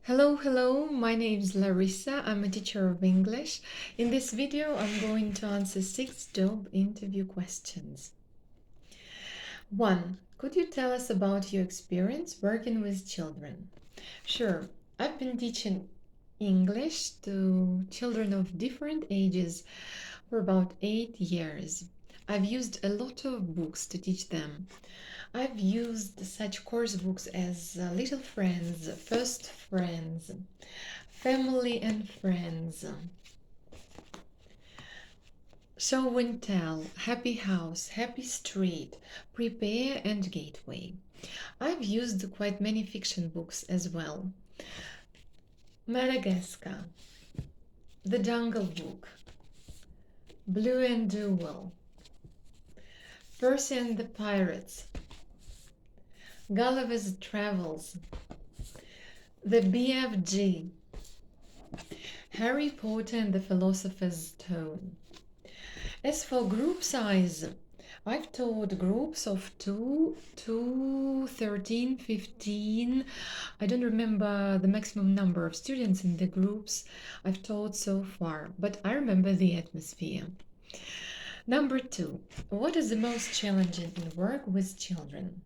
Hello, my name is Larissa. I'm a teacher of English. In this video, I'm going to answer 6 job interview questions. 1. Could you tell us about your experience working with children? Sure, I've been teaching English to children of different ages for about 8 years. I've used a lot of books to teach them. I've used such course books as Little Friends, First Friends, Family and Friends, Show and Tell, Happy House, Happy Street, Prepare and Gateway. I've used quite many fiction books as well. Madagascar, The Jungle Book, Blue and Jewel, Percy and the Pirates, Gulliver's Travels, The BFG, Harry Potter and the Philosopher's Stone. As for group size, I've taught groups of 2, 13, 15. I don't remember the maximum number of students in the groups I've taught so far, but I remember the atmosphere. Number 2, what is the most challenging in work with children?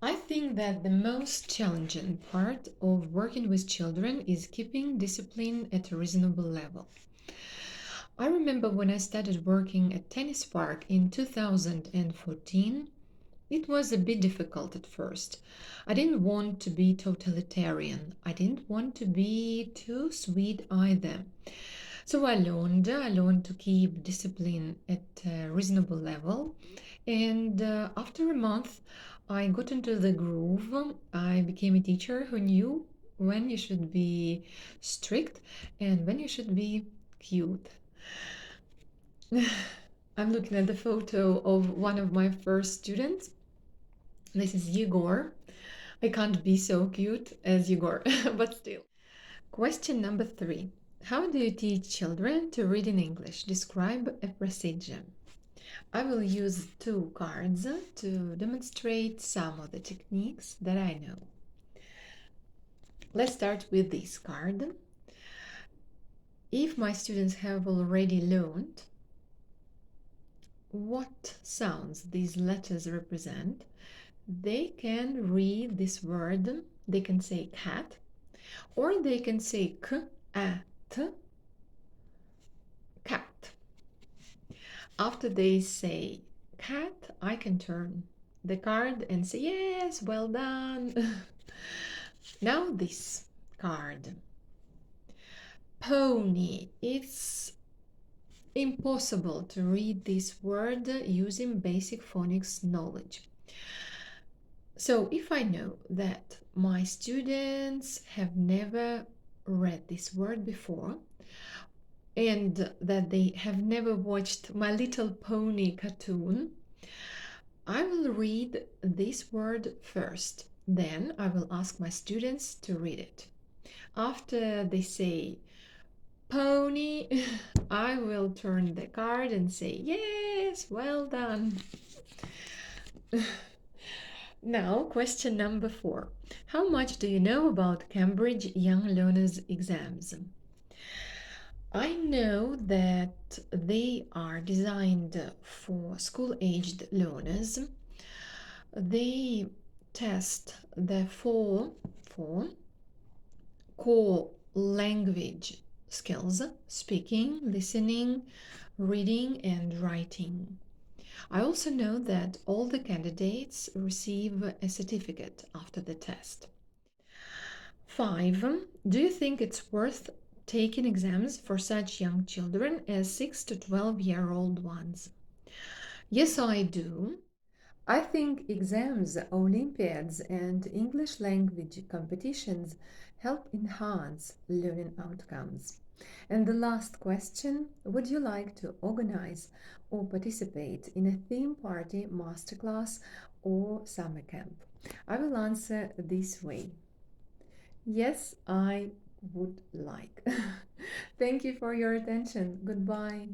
I think that the most challenging part of working with children is keeping discipline at a reasonable level. I remember when I started working at Tennis Park in 2014, it was a bit difficult at first. I didn't want to be totalitarian. I didn't want to be too sweet either. So I learned to keep discipline at a reasonable level. And after a month, I got into the groove. I became a teacher who knew when you should be strict and when you should be cute. I'm looking at the photo of one of my first students. This is Yegor. I can't be so cute as Yegor, but still. Question number 3. How do you teach children to read in English? Describe a procedure. I will use 2 cards to demonstrate some of the techniques that I know. Let's start with this card. If my students have already learned what sounds these letters represent, they can read this word. They can say cat, or they can say k, a, t, cat. After they say cat, I can turn the card and say, yes, well done. Now this card. Pony. It's impossible to read this word using basic phonics knowledge. So if I know that my students have never read this word before and that they have never watched My Little Pony cartoon, I will read this word first. Then I will ask my students to read it. After they say pony, I will turn the card and say, yes, well done. Now, question number 4. How much do you know about Cambridge Young Learners exams? I know that they are designed for school-aged learners. They test the four core language skills: speaking, listening, reading, and writing. I also know that all the candidates receive a certificate after the test. 5. Do you think it's worth taking exams for such young children as 6 to 12-year-old ones? Yes, I do. I think exams, Olympiads, and English language competitions help enhance learning outcomes. And the last question, would you like to organize or participate in a theme party, masterclass, or summer camp? I will answer this way. Yes, I would like. Thank you for your attention. Goodbye.